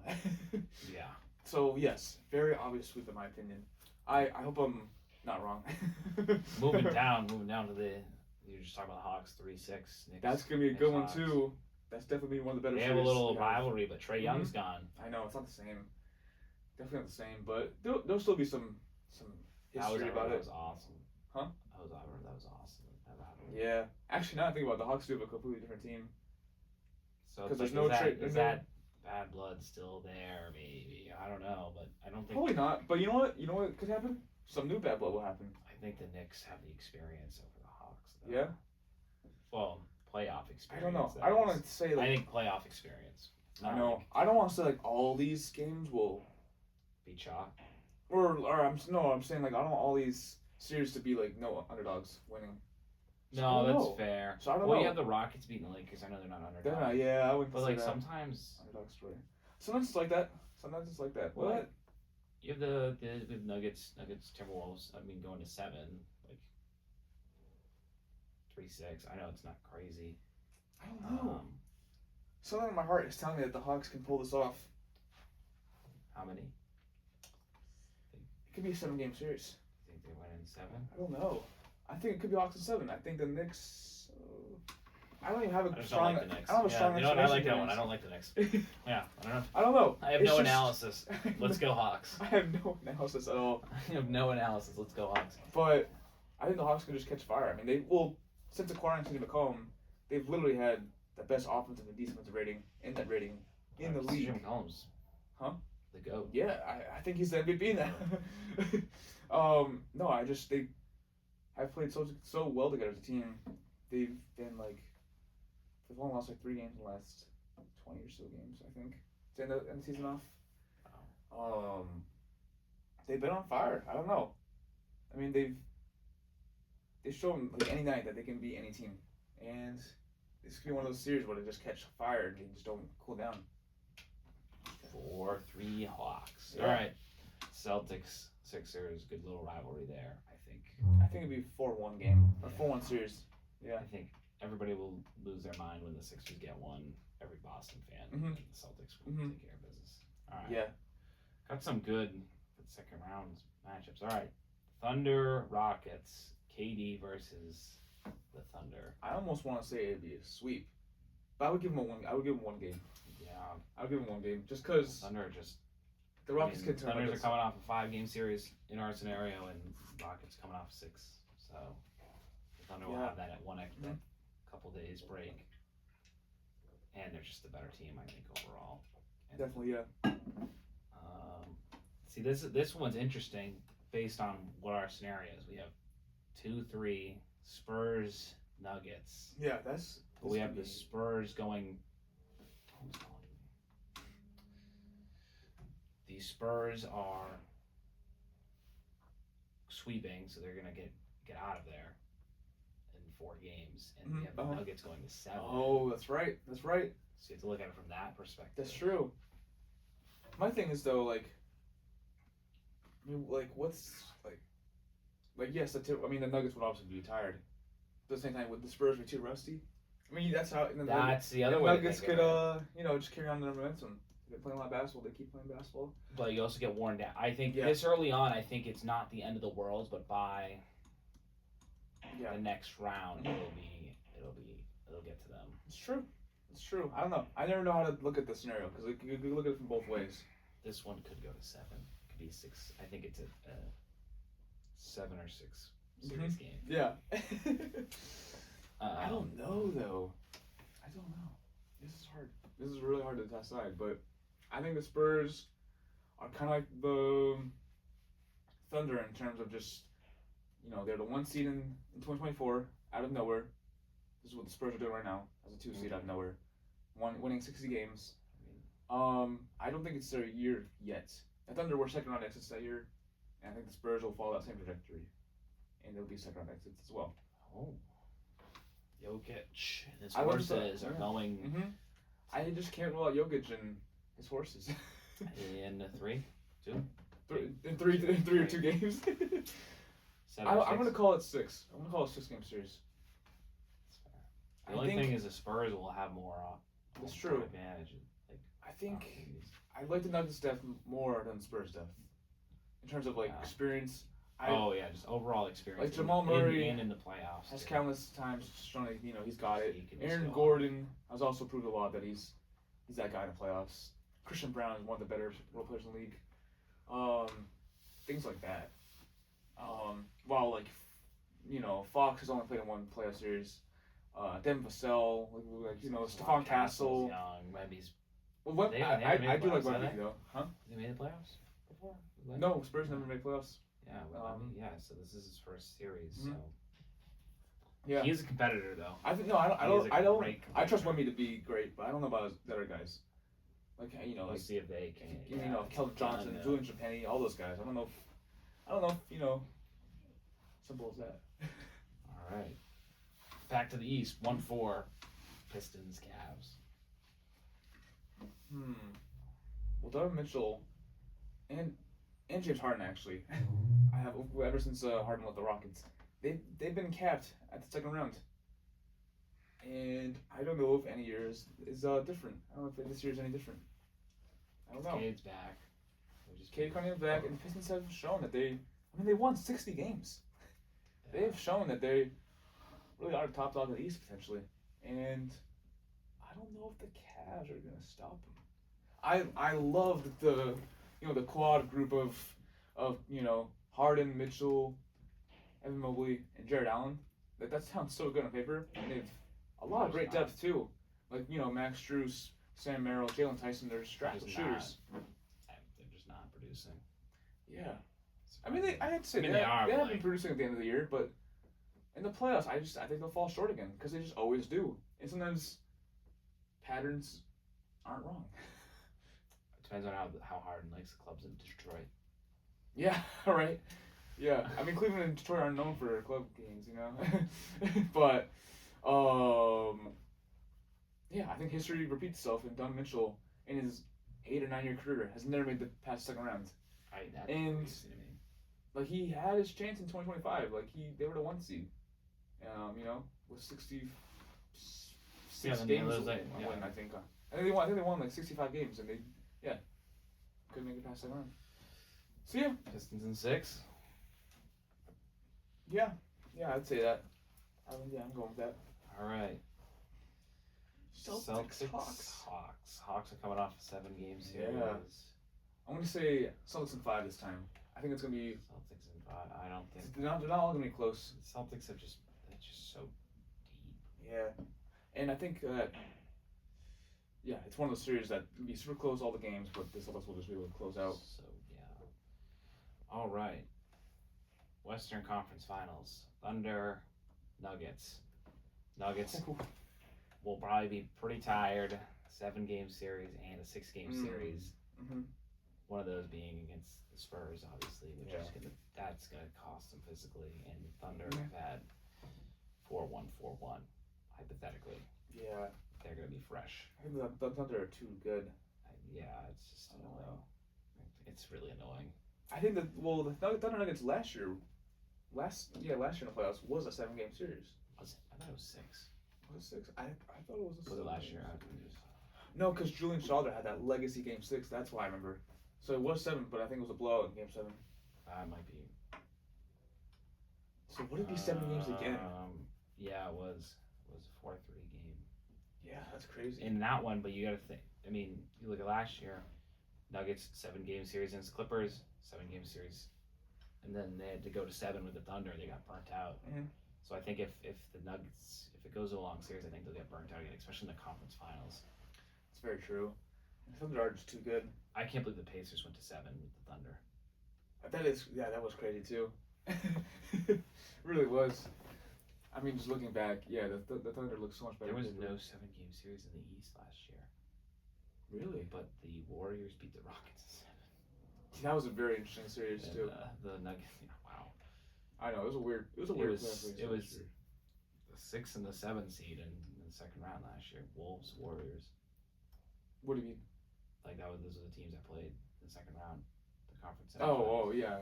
Yeah. So yes, very obvious sweep in my opinion. I hope I'm not wrong. moving down to the. You're just talking about the Hawks 3-6. That's gonna be a good one too. That's definitely one of the better. They series have a little we rivalry, but Trae Young's gone. I know it's not the same. Definitely not the same, but there'll still be some history about it. That was awesome. Huh? That was awesome. That rivalry. Yeah. Actually, now I think about it, the Hawks do have a completely different team. So Because there's there's no trade. trade. Is that bad blood still there? Maybe, I don't know, but I don't think. Probably not. But you know what? You know what could happen? Some new bad blood will happen. I think the Knicks have the experience over the Hawks. Though. Yeah. Well, playoff experience. I don't know. I don't want to say like. I think playoff experience. I know. Like, I don't want to say like all these games will be chalk. Or I'm saying like I don't want all these series to be like no underdogs winning. So No, that's fair. So I don't know. Well, you have the Rockets beating the Lakers. I know they're not underdogs. They're not. Yeah, I wouldn't. But like that. sometimes underdog story. Sometimes it's like that. Sometimes it's like that. Well, But you have the Nuggets, Timberwolves. I mean, going to 7, like 3-6. I know it's not crazy. I don't know. Something in my heart is telling me that the Hawks can pull this off. How many? It could be a 7-game series. You think they win in 7? I don't know. I think it could be Hawks in 7. I think the Knicks. I don't even have a strong. Don't like the Knicks. I don't have a strong. You know what? I like that one. I don't like the Knicks. Yeah, I don't know. I don't know. I have no analysis. Let's go Hawks. I have no analysis at all. I have no analysis. Let's go Hawks. But I think the Hawks can just catch fire. I mean, they will since acquiring CJ McCollum, they've literally had the best offensive and defensive rating in the league. CJ McCollum's, huh? The GOAT. Yeah, I think he's the MVP now. No, they have played so well together as a team. They've been like. They've only lost like 3 games in the last 20 or so games, I think. To end the season off. Wow. They've been on fire. I don't know. I mean, they've shown like any night that they can beat any team, and this could be one of those series where they just catch fire and they just don't cool down. 4-3 Hawks. Yeah. All right, Celtics, Sixers, good little rivalry there. I think it'd be 4-1 game or 4-1 series. Yeah. I think everybody will lose their mind when the Sixers get one. Every Boston fan, and the Celtics will take care of business. All right. Yeah. Got some good second round matchups. All right. Thunder, Rockets, KD versus the Thunder. I almost want to say it'd be a sweep, but I would give them one. I would give them one game. Yeah. I would give them one game just because Thunder are just. The Rockets could turn. Thunders are coming off a 5-game series in our scenario, and Rockets coming off 6. So the Thunder will have that at one extra couple days break, and they're just the better team, I think, overall. And, definitely, yeah. See, this one's interesting based on what our scenarios. We have 2-3 Spurs, Nuggets. Yeah, that's. But we have the Spurs going. Who's calling me? The Spurs are sweeping, so they're gonna get out of there in 4 games, and we have the Nuggets going to 7. Oh, that's right. That's right. So you have to look at it from that perspective. That's true. My thing is though, what's yes, the Nuggets would obviously be tired. But at the same time, would the Spurs be too rusty? I mean, that's how. That's the other way. The Nuggets could, just carry on their momentum. They're playing a lot of basketball. They keep playing basketball. But you also get worn down. I think this early on, I think it's not the end of the world, but by the next round, it'll get to them. It's true. It's true. I don't know. I never know how to look at the scenario because you can look at it from both ways. This one could go to 7. It could be 6. I think it's a 7 or 6 series game. Yeah. I don't know though. I don't know. This is hard. This is really hard to decide, but I think the Spurs are kind of like the Thunder in terms of just, they're the 1 seed in 2024 out of nowhere. This is what the Spurs are doing right now as a 2 seed out of nowhere, winning 60 games. I don't think it's their year yet. The Thunder were second round exits that year, and I think the Spurs will follow that same trajectory, and it'll be second round exits as well. Oh, Jokic and his horses are going. Mm-hmm. I just can't rule out Jokic and his horses. In 3, 2, in three or 2 games. I'm gonna call it 6. I'm gonna call it a 6-game series. The only thing is the Spurs will have more That's true. Advantage. Like I think I like the Nuggets depth more than Spurs depth in terms of like experience. Just overall experience. Like Jamal Murray in the playoffs has countless times shown that he's got it. He can Aaron Gordon has also proved a lot that he's that guy in the playoffs. Christian Brown is one of the better role players in the league. Things like that. While like Fox has only played in one playoff series. Devin Vassell, Stephon Castle. Young, Wemby's. Well, I do like Wemby though, huh? They made the playoffs before. No, Spurs never made playoffs. Yeah, so this is his first series. Mm-hmm. So yeah, he's a competitor though. I think I trust Wemby to be great, but I don't know about the other guys. Like We'll see if they can. Keldon Johnson, Julian Trapani, all those guys. I don't know if simple as that. All right. Back to the East, 1-4, Pistons, Cavs. Well, Donovan Mitchell and James Harden actually, I have ever since Harden left the Rockets, they've been capped at the second round, and I don't know if any year is different. I don't know if this year is any different. I don't know. Cade's back. Cade coming back, and the Pistons have shown that they won 60 games. Yeah. They've shown that they really are the top dog of the East potentially, and I don't know if the Cavs are gonna stop them. I loved the quad group of Harden, Mitchell, Evan Mobley, and Jared Allen. That sounds so good on paper, and they've a lot of great depth too. Like Max Strus, Sam Merrill, Jalen Tyson. They're strapped with shooters. They're just not producing. Yeah, I mean I had to say they have been producing at the end of the year, but in the playoffs, I think they'll fall short again because they just always do. And sometimes patterns aren't wrong. It depends on how Harden likes the clubs in Detroit. Yeah, right. Yeah, I mean Cleveland and Detroit aren't known for club games, but yeah, I think history repeats itself, and Donovan Mitchell in his 8 or 9 year career has never made the past second round. Like he had his chance in 2025. Like they were the 1 seed. With 66 games win, I think. I think they won like 65 games, and they couldn't make it past the round. So yeah, Pistons in 6. Yeah, I'd say that. I'm going with that. All right. Celtics Hawks are coming off a 7-game series. Yeah. I'm gonna say Celtics in 5 this time. I think it's gonna be Celtics in 5. I don't think they're not all gonna be close. The Celtics they're just so deep. Yeah, and I think that it's one of those series that will be super close all the games, but the Celtics will just be able to close out. So yeah. All right. Western Conference Finals. Thunder, Nuggets. Nuggets will probably be pretty tired. 7-game series and a 6-game series. Mm-hmm. One of those being against the Spurs, obviously, which is that's gonna cost them physically. And the Thunder have had 4-1, 4-1, hypothetically. Yeah, they're gonna be fresh. I think the Thunder are too good. It's just annoying. It's really annoying. I think the Thunder Nuggets last year in the playoffs was a 7-game series. Was it? I thought it was 6. Was it 6? I thought it was a 7. Was it last year? No, because Julian Schroeder had that legacy game 6. That's why I remember. So it was 7, but I think it was a blowout in game 7. It might be. So would it be 7 games again? Yeah, it was a 4-3 game. Yeah, that's crazy. In that one, but you got to think. I mean, you look at last year, Nuggets 7-game series against Clippers, 7-game series, and then they had to go to 7 with the Thunder. They got burnt out. Mm-hmm. So I think if the Nuggets, if it goes a long series, I think they'll get burnt out again, especially in the conference finals. It's very true. The Thunder are just too good. I can't believe the Pacers went to 7 with the Thunder. That was crazy too. It really was. I mean, just looking back, the Thunder looks so much better. There was no 7-game series in the East last year. Really? But the Warriors beat the Rockets in 7. That was a very interesting series too. The Nuggets, wow. I know, it was a weird. It was the 6 and the 7 seed in the second round last year. Wolves, Warriors. What do you mean? Like those are the teams that played in the second round, the conference. Yeah.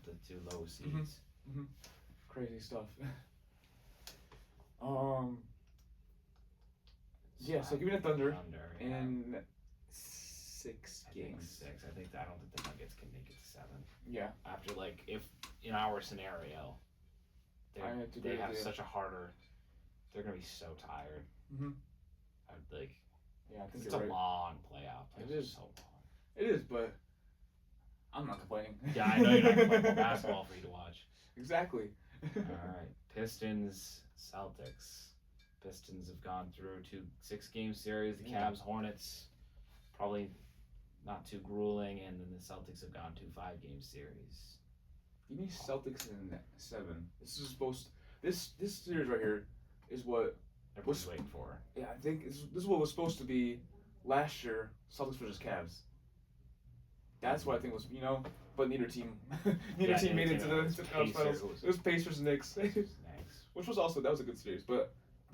The 2 low seeds. Mm-hmm. Crazy stuff. Yeah, so give me the Thunder yeah. in 6 games. I think I don't think the Nuggets can make it to 7. Yeah. After if in our scenario, they have such a harder. They're gonna be so tired. Mm-hmm. Yeah, because it's a long playoff. It is so long. It is, but I'm not complaining. Yeah, I know you're not complaining. Basketball for you to watch. Exactly. All right, Pistons, Celtics. Pistons have gone through 2 6-game series. The Cavs, Hornets, probably not too grueling, and then the Celtics have gone 2 5-game series. Give me Celtics in 7. This is supposed. This series right here is what everyone's waiting for. Yeah, I think this is what was supposed to be last year. Celtics versus Cavs. That's what I think was, but neither team made it to the conference finals. It was Pacers and Knicks, which was also that was a good series. But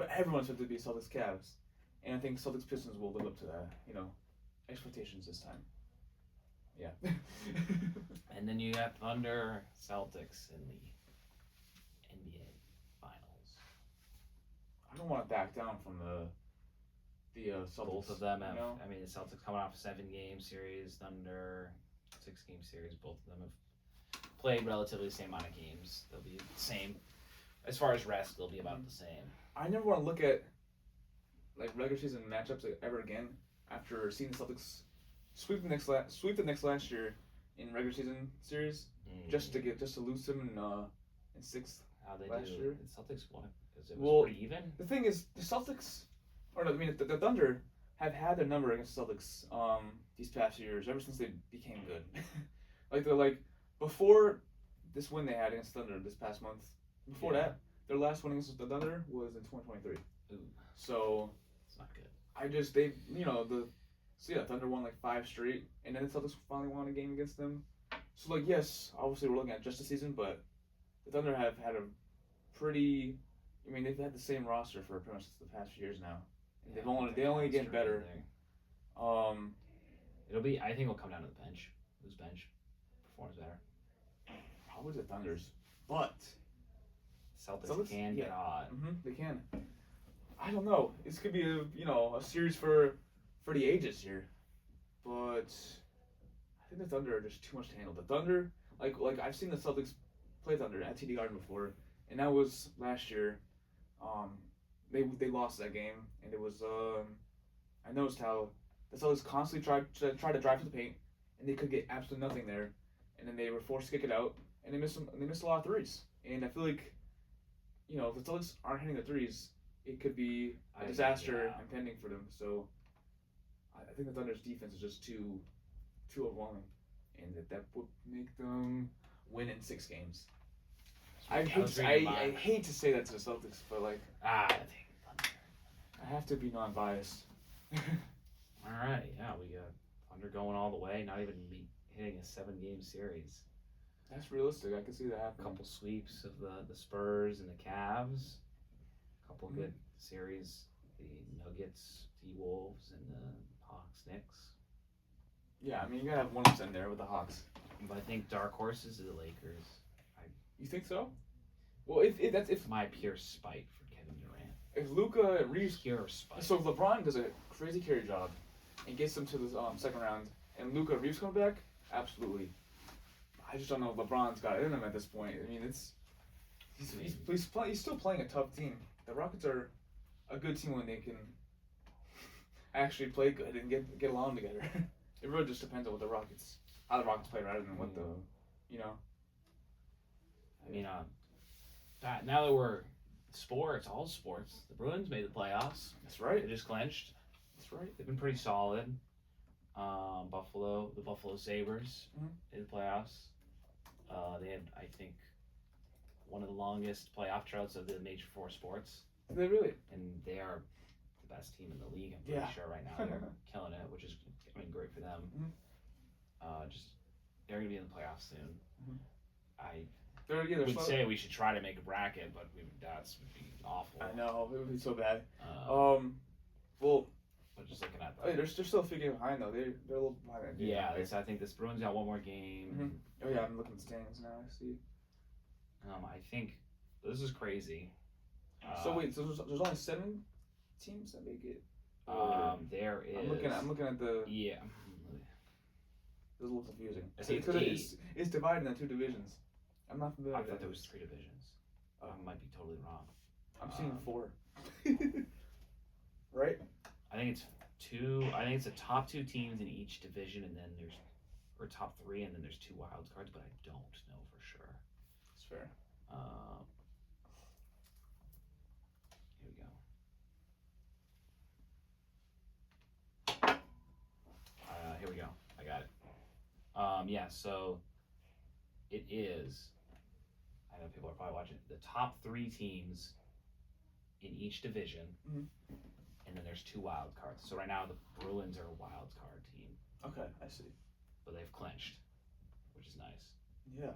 everyone expected to be Celtics Cavs, and I think Celtics Pistons will live up to that, expectations this time. Yeah. And then you have Thunder Celtics in the NBA Finals. I don't want to back down from the Celtics. Both of them have. I mean, the Celtics coming off a 7-game series, Thunder 6-game series. Both of them have played relatively the same amount of games. They'll be the same as far as rest. They'll be about the same. I never want to look at regular season matchups ever again after seeing the Celtics sweep the Knicks last year in regular season series, just to lose them in 6th. How they last year. The Celtics won. It was pretty even. The thing is, the Celtics, the Thunder have had their number against the Celtics these past years ever since they became good. Before this win they had against Thunder this past month. Before that, their last win against the Thunder was in 2023. Ooh. So it's not good. Thunder won 5 straight, and then the Celtics finally won a game against them. So yes, obviously we're looking at just the season, but the Thunder have had a pretty. They've had the same roster for pretty much the past few years now. And they only get better. It'll be. I think it'll come down to the bench. Whose bench performs better? Probably the Thunder's, but Celtics can get hot. They can. I don't know. This could be a series for the ages here, but I think the Thunder are just too much to handle. The Thunder, I've seen the Celtics play Thunder at TD Garden before, and that was last year. They lost that game, and it was I noticed how the Celtics constantly tried to drive to the paint, and they could get absolutely nothing there, and then they were forced to kick it out, and they missed a lot of threes, and I feel like if the Celtics aren't hitting the threes, it could be a disaster impending for them. So I think the Thunder's defense is just too overwhelming, and that would make them win in 6 games. I hate to say that to the Celtics, but I think Thunder. I have to be non-biased. All right, yeah, we got Thunder going all the way, not even hitting a 7-game series. That's realistic. I can see that happening. A couple sweeps of the Spurs and the Cavs. A couple good series. The Nuggets, T-Wolves, and the Hawks, Knicks. Yeah, you gotta have one upset in there with the Hawks. But I think dark horses are the Lakers. You think so? Well, if my pure spite for Kevin Durant. If Luka Reeves pure spite. So if LeBron does a crazy carry job and gets them to the second round, and Luka Reeves comes back, absolutely. I just don't know if LeBron's got it in him at this point. He's still playing a tough team. The Rockets are a good team when they can actually play good and get along together. It really just depends on how the Rockets play rather than what now that we're all sports, the Bruins made the playoffs. That's right. They just clinched. That's right. They've been pretty solid. The Buffalo Sabres in the playoffs. They had, I think, one of the longest playoff droughts of the major 4 sports. They really? And they are the best team in the league, I'm pretty sure right now. They're killing it, which is, great for them. They're going to be in the playoffs soon. I would say we should try to make a bracket, but that would be awful. I know, it would be so bad. But just looking at they're still a few games behind though. They're a little behind. Yeah, I think this Bruins got one more game. Oh yeah, I'm looking at the standings now. I see. I think this is crazy. So wait, so there's only 7 teams that make it. There is. I'm looking at the. Yeah. It's a little confusing. It's It's divided into 2 divisions. I'm not familiar. I thought there was 3 divisions. I might be totally wrong. I'm seeing 4. Right? I think it's 2. I think it's the top 2 teams in each division, and then there's top 3, and then there's 2 wild cards, but I don't know for sure. That's fair. Here we go. Here we go. I got it. Yeah. So it is. I know people are probably watching. The top 3 teams in each division, and then there's 2 wild cards. So right now the Bruins are a wild card team. Okay, I see. But they've clinched, which is nice. Yeah.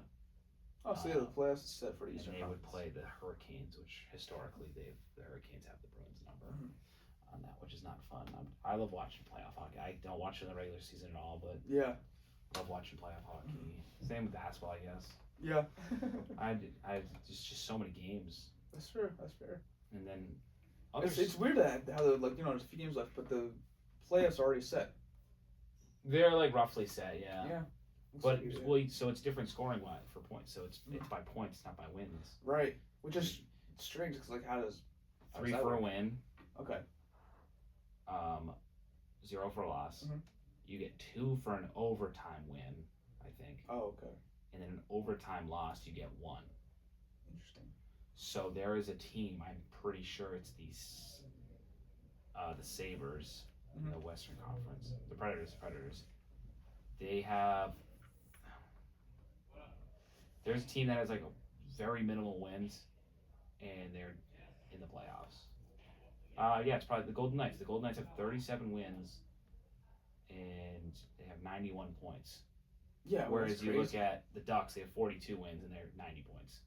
Oh, so the playoffs is set for the Eastern And they would Conference. play the Hurricanes, which historically the Hurricanes have the Bruins number on that, which is not fun. I love watching playoff hockey. I don't watch it in the regular season at all, but yeah, love watching playoff hockey. Same with basketball, I guess. Yeah. I just so many games. That's fair. That's fair. And then it's weird that how there's a few games left, but the playoffs are already set. They're like roughly set, yeah. Yeah. But so it's different scoring wise for points. So it's by points, not by wins. Right. Which is strange because how does 3 for a win. Okay. 0 for a loss. You get 2 for an overtime win, I think. Oh, okay. And then an overtime loss, you get 1. Interesting. So there is a team. I'm pretty sure it's the Sabres in the Western Conference. The Predators. They have. There's a team that has like a very minimal wins, and they're in the playoffs. Yeah, it's probably the Golden Knights. The Golden Knights have 37 wins, and they have 91 points. Yeah. Whereas you look at the Ducks, they have 42 wins and they're 90 points.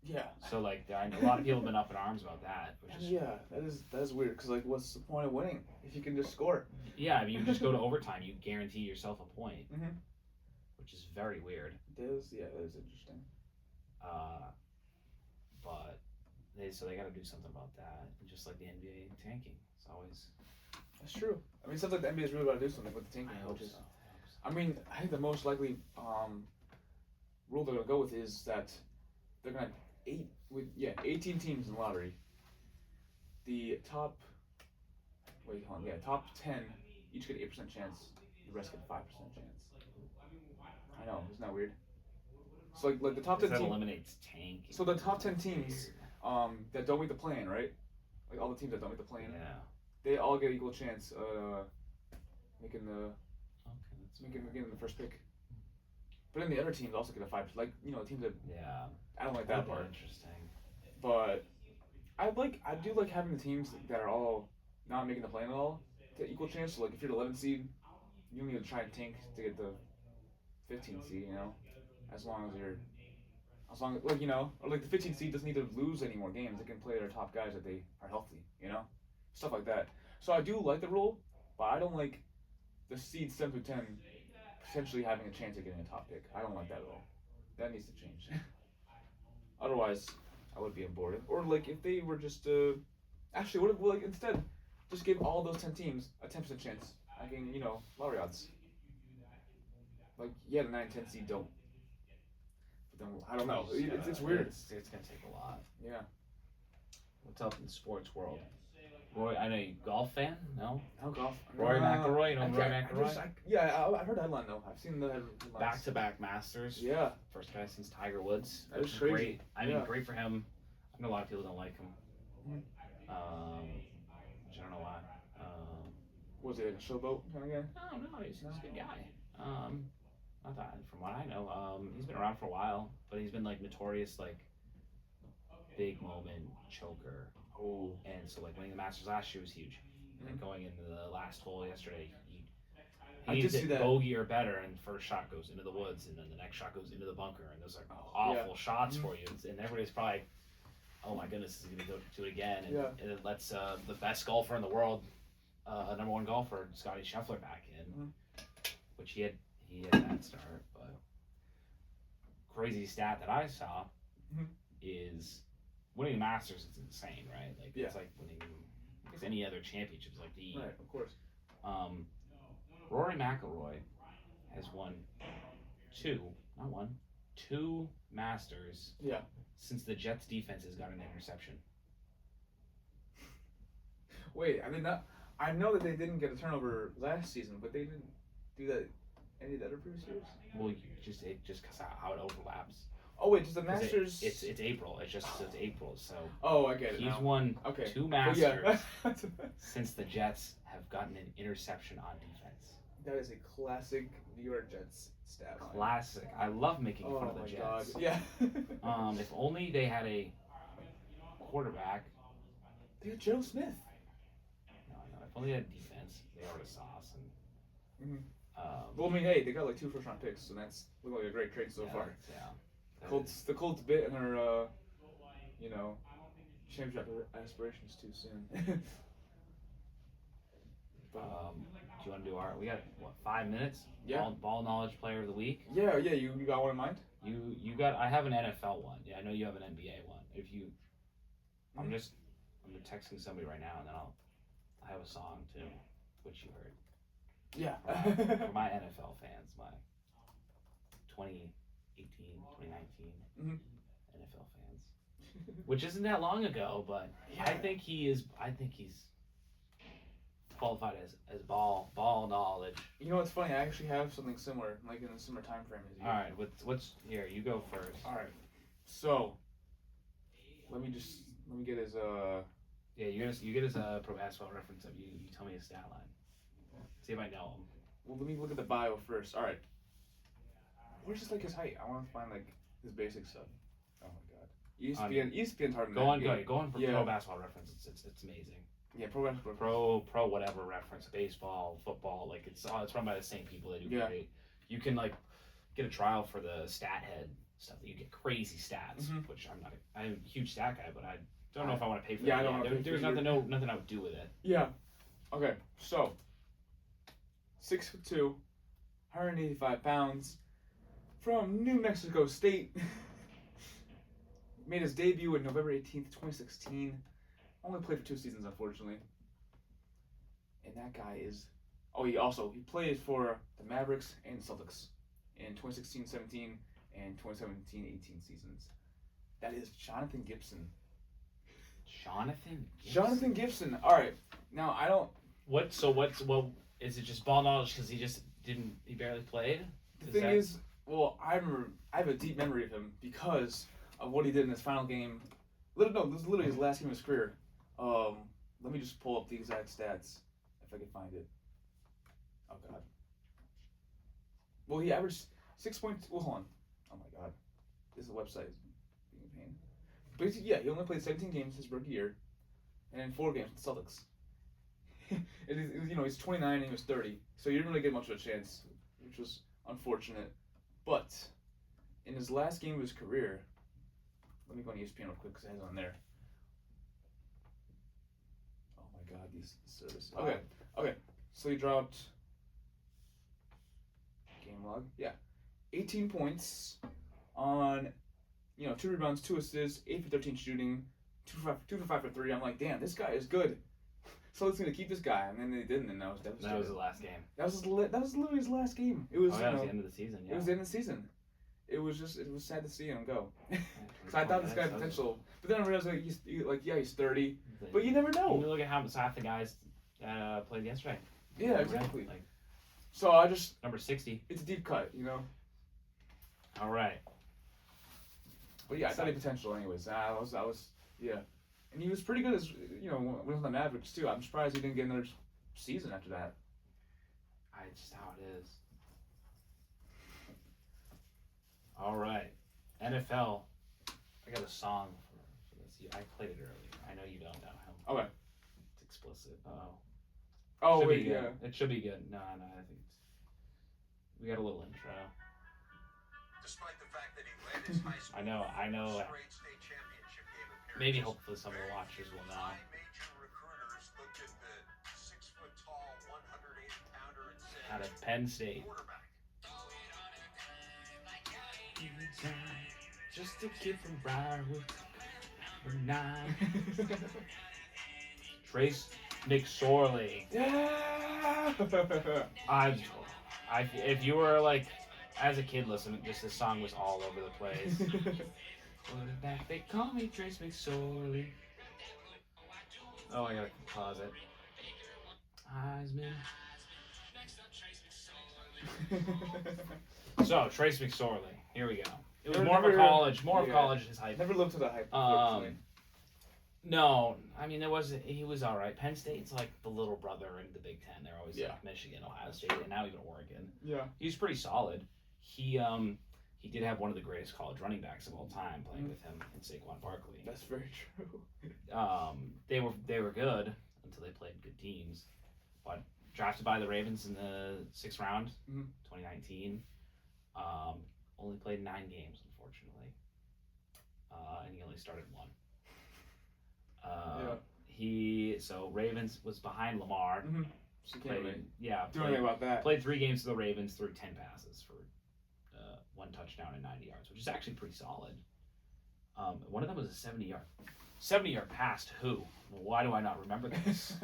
Yeah. So like, a lot of people have been up in arms about that. Yeah, that is weird. Because like, what's the point of winning if you can just score? Yeah, I mean, you just go to overtime, you guarantee yourself a point, Mm-hmm. which is very weird. It is. Yeah, that is interesting. But they got to do something about that. And just like the NBA tanking, it's always. That's true. I mean, it sounds like the NBA is really about to do something with the tanking, which is. I mean, I think the most likely rule they're gonna go with is that they're gonna have 18 teams in the lottery. The top top 10 each get 8% chance. The rest get 5% chance. I know, isn't that weird? So like the top 10 teams. That teams eliminates tanking. So the top 10 teams that don't meet the plan, right? Like all the teams that don't meet the plan. Yeah. They all get equal chance making getting the first pick. But then the other teams also get a 5%. Like, teams that. Yeah. I don't like that part. Interesting. But I do like having the teams that are all not making the plan at all get equal chance. So like if you're the 11th seed, you don't need to try and tank to get the 15th seed. As long as or like the 15th seed doesn't need to lose any more games. They can play their top guys if they are healthy. Stuff like that. So I do like the rule, but I don't like the seeds 7 through 10 potentially having a chance of getting a top pick. I don't like that at all. That needs to change. Otherwise, I would be on board. Or like if they were just actually, what if instead just give all those 10 teams a 10% chance at getting lottery odds. Like the 9 and 10 seed don't. But then I don't know. It's weird. It's gonna take a lot. Yeah. What's up in the sports world? Roy, I know you golf fan? No? No golf. Rory McIlroy, you know Rory McIlroy? I've heard the headline though. I've seen the headlines. Back-to-back Masters. Yeah. First guy since Tiger Woods. That was crazy. Great. I mean, great for him. I know a lot of people don't like him. Which I don't know why. Was he like a showboat kind of guy? No, he's a good guy. Not that, from what I know. He's been around for a while, but he's been like notorious, like big moment choker. Oh. And so like winning the Masters last year was huge. And going into the last hole yesterday, he needs it bogey or better, and first shot goes into the woods, and then the next shot goes into the bunker, and those are awful shots for you. And everybody's probably, oh my goodness, he's gonna go do it again. And it lets the best golfer in the world, number 1 golfer, Scotty Scheffler, back in, which he had that start. But crazy stat that I saw is winning the Masters is insane, right? Like it's like winning I guess any other championships like the Right, of course. Rory McIlroy has won two Masters. Yeah. Since the Jets defense has got an interception. Wait, I mean that. I know that they didn't get a turnover last season, but they didn't do that any of the other previous years. Well, just cause how it overlaps. Oh wait, does the Masters? It's April. It's April. So. Oh, I get it. He's now. won okay. 2 Masters Yeah. since the Jets have gotten an interception on defense. That is a classic New York Jets stat line. Classic. I love making fun of the Jets. God. Yeah. If only they had a quarterback. They had Joe Smith. No. If only they had defense. They already sauce and. Mm-hmm. Well, I mean, hey, they got like 2 first-round picks, so that's looked like a great trade so far. Yeah. The Colts bit in their, championship aspirations too soon. Do you want to do we got 5 minutes? Yeah. Ball knowledge player of the week. Yeah. You got one in mind? You got. I have an NFL one. Yeah, I know you have an NBA one. If you, I'm texting somebody right now, and then I have a song too, which you heard. Yeah. For my NFL fans, my 2018, 2019 NFL fans, which isn't that long ago, but yeah. I think he's qualified as ball knowledge. You know what's funny? I actually have something similar, like in a similar time frame as you. All right, what's here? You go first. All right, so let me get his Yeah, you get his Pro Basketball Reference up. You tell me his stat line. See if I know him. Well, let me look at the bio first. All right. Where's just like his height? I want to find like his basic stuff. Oh my God. ESPN's hard to Go on for Pro Basketball Reference. It's amazing. Yeah, Pro Basketball. Pro whatever reference, baseball, football, like it's run by the same people that do great. You can like get a trial for the stat head stuff that you get crazy stats, which I'm a huge stat guy, but I don't know if I want to pay for that. Yeah, I don't want to pay for There's nothing I would do with it. Yeah. Okay, so 6'2", 185 pounds, from New Mexico State. Made his debut on November 18th, 2016. Only played for 2 seasons, unfortunately. And that guy is... Oh, he played for the Mavericks and Celtics in 2016-17 and 2017-18 seasons. That is Jonathan Gibson. Jonathan Gibson. All right. Now, I don't... Is it just ball knowledge because he barely played? The thing is, well, I have a deep memory of him because of what he did in his final game. No, this is literally his last game of his career. Let me just pull up the exact stats if I can find it. Oh God. Well, he averaged 6 points. Well, hold on. Oh my God, this website is being a pain. But he only played 17 games his rookie year, and 4 games with the Celtics. He's 29 and he was 30, so you didn't really get much of a chance, which was unfortunate. But in his last game of his career, let me go on ESPN real quick because it has it on there. Oh my God, these services. Okay. So he dropped game log. Yeah, 18 points on 2 rebounds, 2 assists, 8 for 13 shooting, 2 for 5 for 3. I'm like, damn, this guy is good. So it's gonna keep this guy, and then they didn't, and that was devastating. That was the last game. That was literally his last game. It was. It was the end of the season. Yeah. It was the end of the season. It was sad to see him go. Because I thought this guy had potential, but then I realized he's 30, but you never know. You look at how half the guys played yesterday. Yeah, exactly. So I just number 60. It's a deep cut, All right. But yeah, I thought he had potential, anyways. I was and he was pretty good as when he was on the Mavericks too. I'm surprised he didn't get another season after that. It's just how it is. All right, NFL. I got a song for this. I played it earlier. I know you don't know him. Okay. It's explicit. Oh wait, yeah. It should be good. No, I think we got a little intro. Despite the fact that he led his high school I know. straight state championship game appearances, Maybe hopefully some of the watchers will know. Major recruiters looked at the 6-foot-tall, 180-pounder and said, Out of Penn State. quarterback. Just a kid from Briarwood, 9. Trace McSorley. Yeah. If you were like, as a kid listening, just this song was all over the place. Quarterback, they call me Trace McSorley. Oh, I gotta pause it. Heisman. So Trace McSorley. Here we go. It was more of college his hype. Never looked at that hype. Unfortunately. No, I mean he was all right. Penn State's like the little brother in the Big Ten. They're always like Michigan, Ohio State, and now even Oregon. Yeah. He's pretty solid. He did have one of the greatest college running backs of all time playing with him in Saquon Barkley. That's very true. They were good until they played good teams. But drafted by the Ravens in the 6th round, 2019. Only played 9 games, unfortunately. And he only started 1. Ravens was behind Lamar. So doing played about that. Played 3 games for the Ravens, threw 10 passes for 1 touchdown and 90 yards, which is actually pretty solid. One of them was a 70-yard pass to who? Why do I not remember this?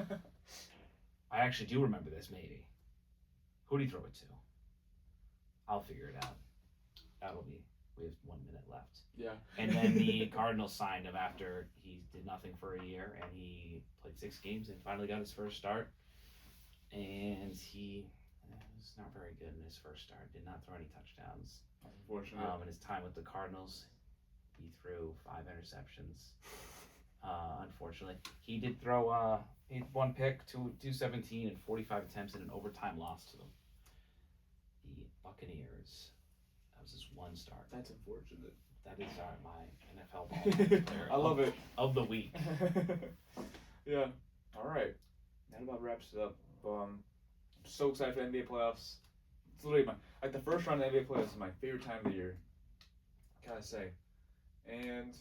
I actually do remember this, maybe. Who did he throw it to? I'll figure it out. We have 1 minute left. Yeah. And then the Cardinals signed him after he did nothing for a year, and he played 6 games and finally got his first start. And he was not very good in his first start. Did not throw any touchdowns. Unfortunately. In his time with the Cardinals, he threw 5 interceptions. Unfortunately, he did throw 1 pick, 217, and 45 attempts in an overtime loss to them. The Buccaneers. That was his 1 start. That's unfortunate. That is my NFL ball player. I love it. Of the week. Yeah. All right. That about wraps it up. I'm so excited for the NBA playoffs. It's literally the first round of the NBA playoffs is my favorite time of the year. Gotta say. And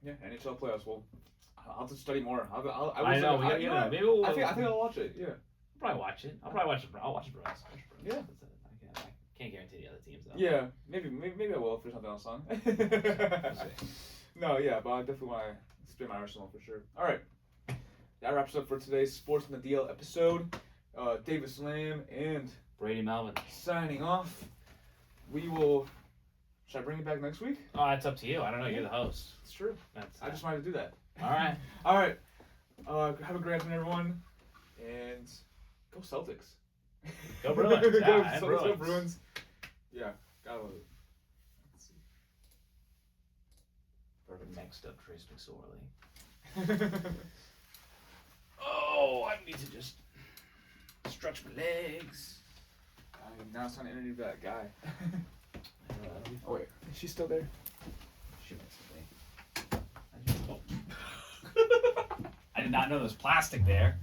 yeah, NHL playoffs. Well, I'll have to study more. I know. Maybe I think I'll watch it. Yeah. I'll probably watch it. I'll watch Bruins. Yeah. I can't guarantee the other teams though. Yeah, maybe I will if there's something else on. No, yeah, but I definitely want to spin my arsenal for sure. All right, that wraps up for today's Sports on the DL episode. Davis Lamb and Brady Melvin signing off. We will. Should I bring it back next week? Oh, it's up to you. I don't know. You're the host. It's true. I just wanted to do that. All right. All right. Have a great afternoon, everyone, and go Celtics. Go Bruins. Yeah, Go Bruins. Yeah, gotta love it. Let's see. Perfect. Next up, Trace McSorley. Oh, I need to just stretch my legs. Now it's time to interview that guy. Oh wait, is she still there? She might still be. I did not know there was plastic there.